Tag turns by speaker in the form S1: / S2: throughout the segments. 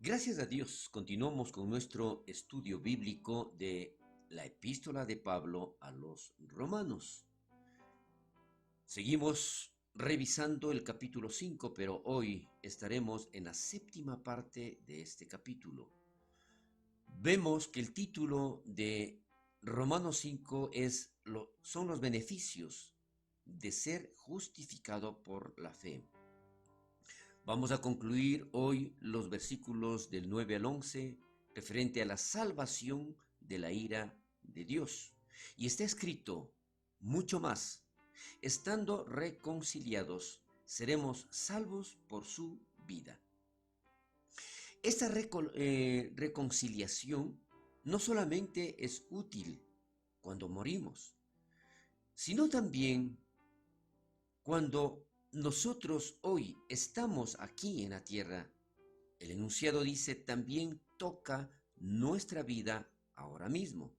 S1: Gracias a Dios, continuamos con nuestro estudio bíblico de la epístola de Pablo a los romanos. Seguimos revisando el capítulo 5, pero hoy estaremos en la séptima parte de este capítulo. Vemos que el título de Romanos 5 son los beneficios de ser justificado por la fe. Vamos a concluir hoy los versículos del 9 al 11 referente a la salvación de la ira de Dios. Y está escrito mucho más. Estando reconciliados, seremos salvos por su vida. Esta reconciliación no solamente es útil cuando morimos, sino también cuando nosotros hoy estamos aquí en la tierra. El enunciado dice también toca nuestra vida ahora mismo,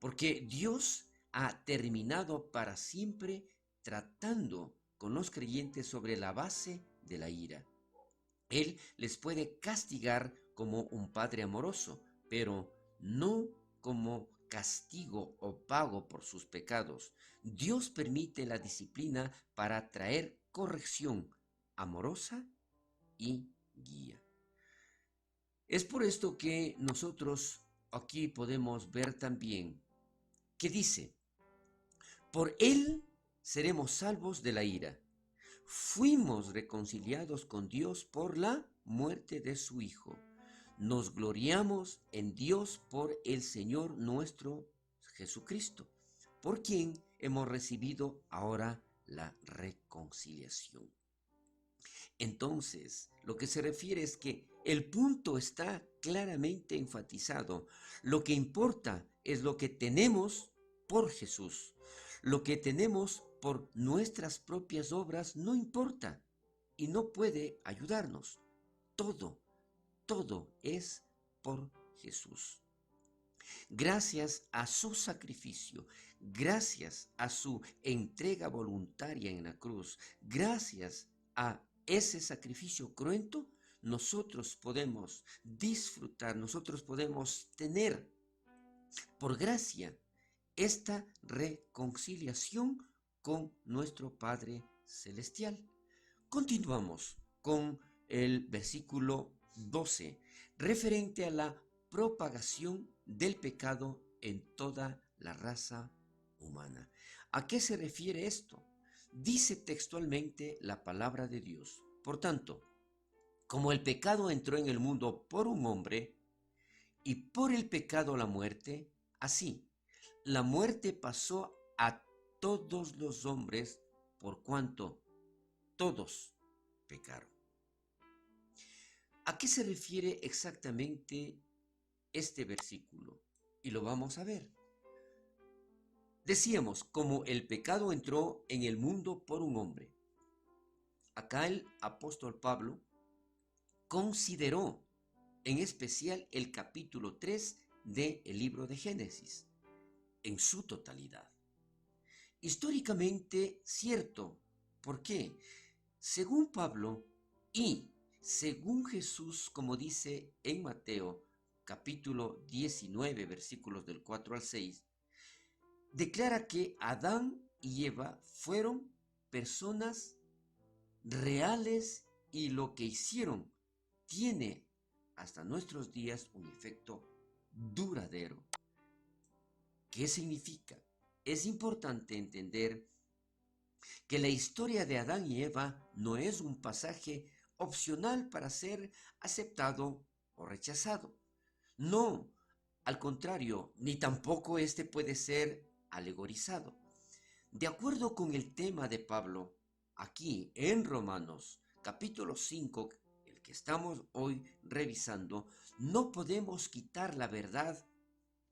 S1: porque Dios ha terminado para siempre tratando con los creyentes sobre la base de la ira. Él les puede castigar como un padre amoroso, pero no como castigo o pago por sus pecados. Dios permite la disciplina para traer corrección amorosa y guía. Es por esto que nosotros aquí podemos ver también que dice, por él seremos salvos de la ira. Fuimos reconciliados con Dios por la muerte de su Hijo. Nos gloriamos en Dios por el Señor nuestro Jesucristo, por quien hemos recibido ahora la reconciliación. Entonces, lo que se refiere es que el punto está claramente enfatizado. Lo que importa es lo que tenemos por Jesús. Lo que tenemos por nuestras propias obras no importa y no puede ayudarnos. Todo es por Jesús. Gracias a su sacrificio, gracias a su entrega voluntaria en la cruz, gracias a ese sacrificio cruento, nosotros podemos disfrutar, nosotros podemos tener por gracia esta reconciliación con nuestro Padre Celestial. Continuamos con el versículo 12, referente a la propagación del pecado en toda la raza humana. ¿A qué se refiere esto? Dice textualmente la palabra de Dios. Por tanto, como el pecado entró en el mundo por un hombre, y por el pecado la muerte, así, la muerte pasó a todos los hombres por cuanto todos pecaron. ¿A qué se refiere exactamente este versículo? Y lo vamos a ver. Decíamos, como el pecado entró en el mundo por un hombre. Acá el apóstol Pablo consideró en especial el capítulo 3 del libro de Génesis, en su totalidad. Históricamente cierto. ¿Por qué? Según Pablo y según Jesús, como dice en Mateo capítulo 19, versículos del 4 al 6, declara que Adán y Eva fueron personas reales y lo que hicieron tiene hasta nuestros días un efecto duradero. ¿Qué significa? Es importante entender que la historia de Adán y Eva no es un pasaje opcional para ser aceptado o rechazado. No, al contrario, ni tampoco este puede ser alegorizado. De acuerdo con el tema de Pablo, aquí en Romanos capítulo 5, el que estamos hoy revisando, no podemos quitar la verdad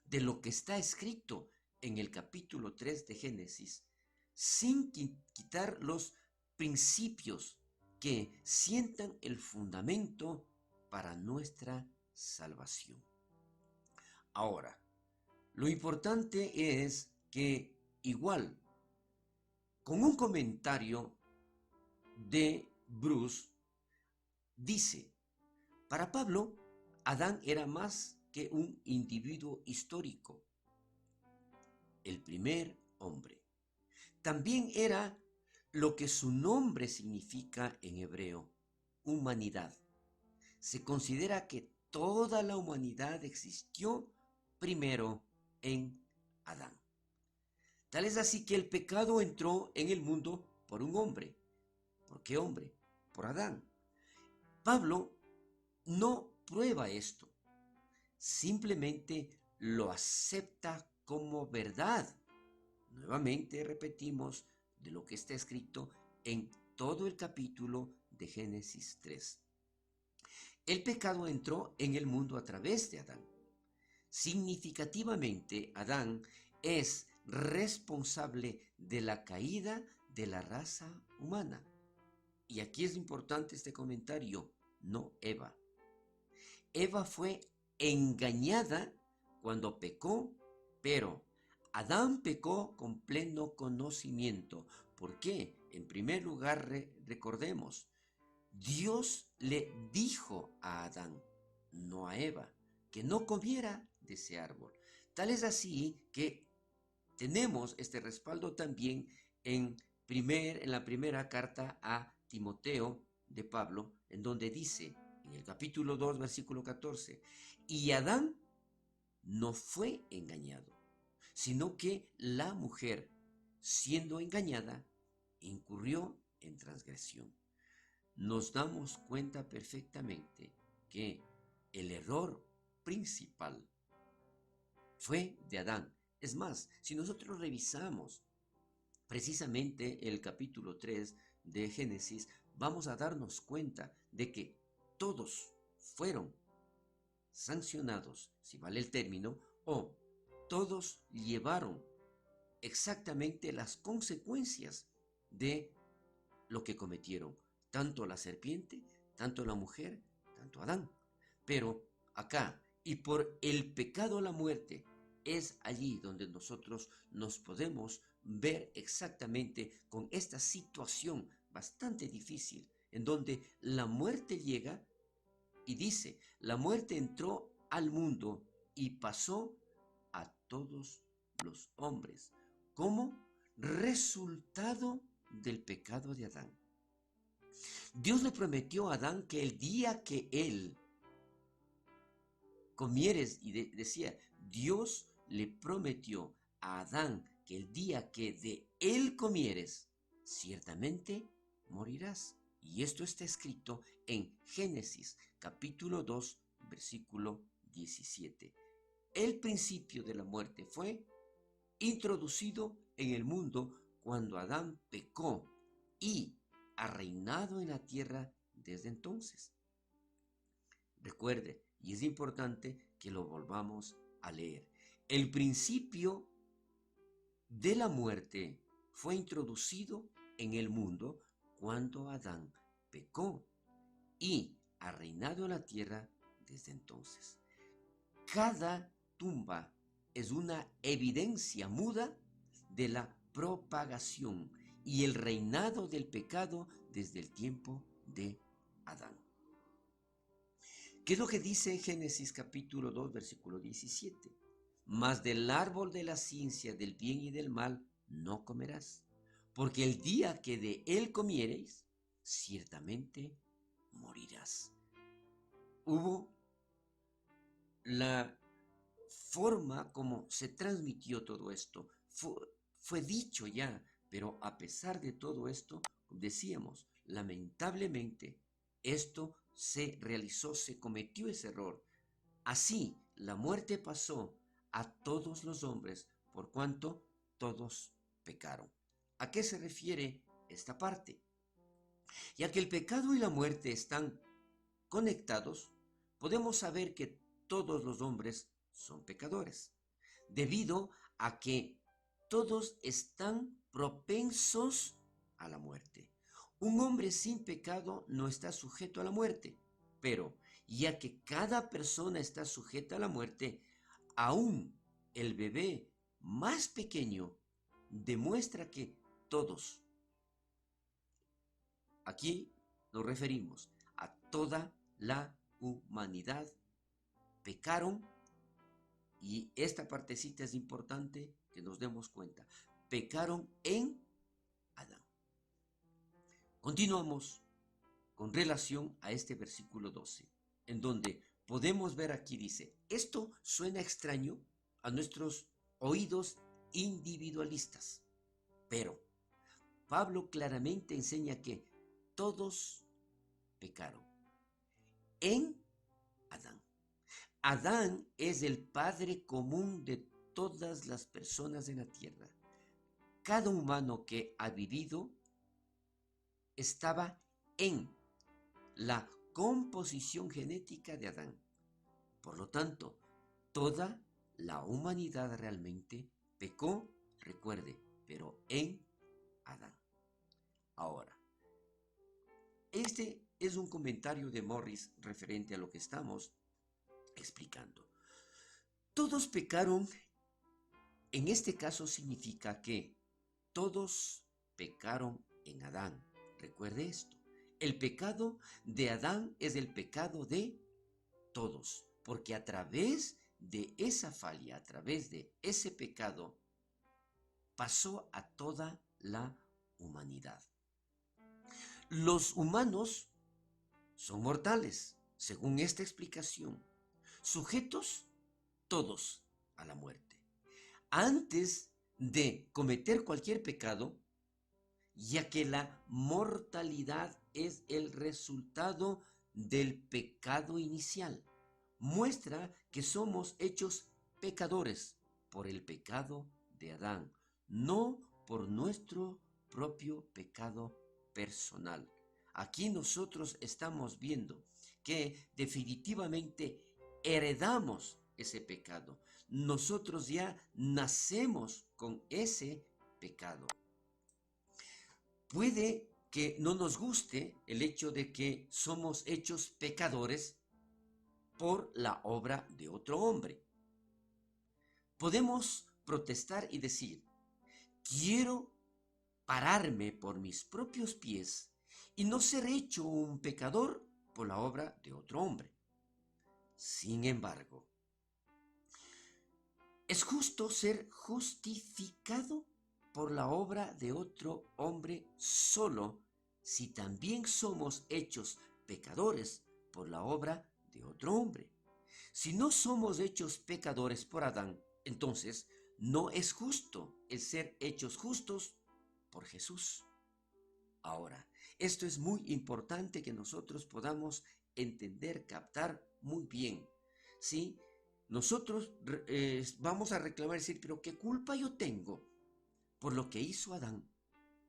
S1: de lo que está escrito en el capítulo 3 de Génesis, sin quitar los principios que sientan el fundamento para nuestra salvación. Ahora, lo importante es que igual, con un comentario de Bruce, dice, para Pablo, Adán era más que un individuo histórico, el primer hombre. También era lo que su nombre significa en hebreo, humanidad. Se considera que toda la humanidad existió primero en Adán. Tal es así que el pecado entró en el mundo por un hombre. ¿Por qué hombre? Por Adán. Pablo no prueba esto, simplemente lo acepta como verdad. Nuevamente repetimos de lo que está escrito en todo el capítulo de Génesis 3. El pecado entró en el mundo a través de Adán. Significativamente, Adán es responsable de la caída de la raza humana. Y aquí es importante este comentario, no Eva. Eva fue engañada cuando pecó, pero Adán pecó con pleno conocimiento. ¿Por qué? En primer lugar, recordemos, Dios le dijo a Adán, no a Eva, que no comiera de ese árbol. Tal es así que tenemos este respaldo también en la primera carta a Timoteo de Pablo, en donde dice, en el capítulo 2, versículo 14, y Adán no fue engañado, sino que la mujer, siendo engañada, incurrió en transgresión. Nos damos cuenta perfectamente que el error principal fue de Adán. Es más, si nosotros revisamos precisamente el capítulo 3 de Génesis, vamos a darnos cuenta de que todos fueron sancionados, si vale el término, o todos llevaron exactamente las consecuencias de lo que cometieron, tanto la serpiente, tanto la mujer, tanto Adán. Pero acá, y por el pecado la muerte, es allí donde nosotros nos podemos ver exactamente con esta situación bastante difícil, en donde la muerte llega y dice, la muerte entró al mundo y pasó a todos los hombres, como resultado del pecado de Adán. Dios le prometió a Adán que el día que él comieres, y decía, Dios le prometió a Adán que el día que de él comieres, ciertamente morirás. Y esto está escrito en Génesis capítulo 2, versículo 17. El principio de la muerte fue introducido en el mundo cuando Adán pecó y ha reinado en la tierra desde entonces. Recuerde, y es importante que lo volvamos a leer. El principio de la muerte fue introducido en el mundo cuando Adán pecó y ha reinado en la tierra desde entonces. Cada tumba es una evidencia muda de la propagación y el reinado del pecado desde el tiempo de Adán. ¿Qué es lo que dice Génesis capítulo 2, versículo 17? Mas del árbol de la ciencia del bien y del mal no comerás, porque el día que de él comiereis, ciertamente morirás. Hubo la forma como se transmitió todo esto. Fue dicho ya, pero a pesar de todo esto, decíamos, lamentablemente, esto se realizó, se cometió ese error. Así, la muerte pasó a todos los hombres, por cuanto todos pecaron. ¿A qué se refiere esta parte? Ya que el pecado y la muerte están conectados, podemos saber que todos los hombres son pecadores, debido a que todos están propensos a la muerte. Un hombre sin pecado no está sujeto a la muerte, pero ya que cada persona está sujeta a la muerte, aún el bebé más pequeño demuestra que todos, aquí nos referimos a toda la humanidad, pecaron, y esta partecita es importante que nos demos cuenta, pecaron en Adán. Continuamos con relación a este versículo 12, en donde podemos ver aquí dice, esto suena extraño a nuestros oídos individualistas, pero Pablo claramente enseña que todos pecaron en Adán. Adán es el padre común de todas las personas en la tierra. Cada humano que ha vivido estaba en la composición genética de Adán. Por lo tanto, toda la humanidad realmente pecó, recuerde, pero en Adán. Ahora, este es un comentario de Morris referente a lo que estamos explicando. Todos pecaron, en este caso significa que todos pecaron en Adán. Recuerde esto. El pecado de Adán es el pecado de todos, porque a través de esa falla, a través de ese pecado, pasó a toda la humanidad. Los humanos son mortales, según esta explicación, sujetos todos a la muerte. Antes de cometer cualquier pecado, ya que la mortalidad es el resultado del pecado inicial, muestra que somos hechos pecadores por el pecado de Adán, no por nuestro propio pecado personal. Aquí nosotros estamos viendo que definitivamente heredamos ese pecado. Nosotros ya nacemos con ese pecado. Puede que no nos guste el hecho de que somos hechos pecadores por la obra de otro hombre. Podemos protestar y decir, quiero pararme por mis propios pies y no ser hecho un pecador por la obra de otro hombre. Sin embargo, ¿es justo ser justificado por la obra de otro hombre solo si también somos hechos pecadores por la obra de otro hombre? Si no somos hechos pecadores por Adán, entonces no es justo el ser hechos justos por Jesús. Ahora, esto es muy importante que nosotros podamos entender, captar muy bien. ¿Sí? Nosotros vamos a reclamar y decir, pero ¿qué culpa yo tengo por lo que hizo Adán?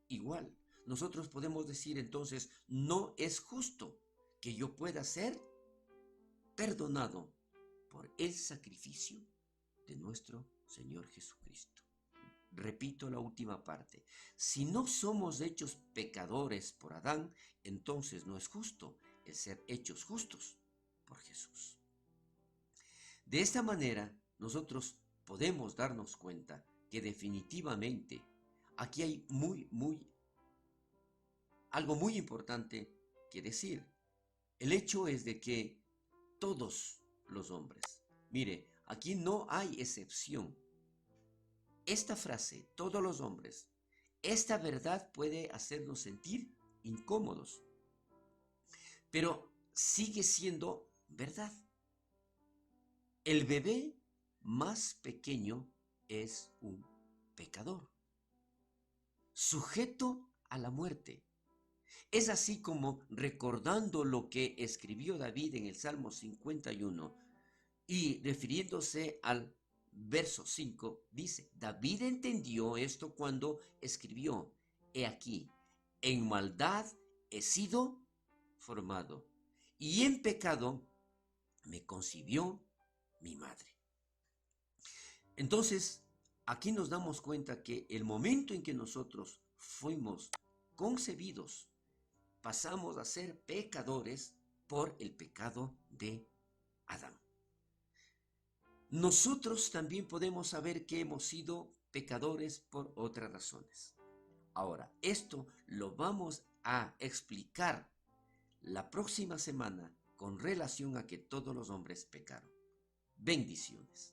S1: Igual, nosotros podemos decir entonces, no es justo que yo pueda ser perdonado por el sacrificio de nuestro Señor Jesucristo. Repito la última parte. Si no somos hechos pecadores por Adán, entonces no es justo el ser hechos justos por Jesús. De esta manera, nosotros podemos darnos cuenta que definitivamente aquí hay algo muy importante que decir. El hecho es de que todos los hombres, mire, aquí no hay excepción. Esta frase, todos los hombres, esta verdad puede hacernos sentir incómodos, pero sigue siendo verdad. El bebé más pequeño es un pecador, sujeto a la muerte. Es así como, recordando lo que escribió David en el Salmo 51 y refiriéndose al verso 5, dice, David entendió esto cuando escribió, he aquí, en maldad he sido formado, y en pecado me concibió mi madre. Entonces, aquí nos damos cuenta que el momento en que nosotros fuimos concebidos, pasamos a ser pecadores por el pecado de Adán. Nosotros también podemos saber que hemos sido pecadores por otras razones. Ahora, esto lo vamos a explicar la próxima semana con relación a que todos los hombres pecaron. Bendiciones.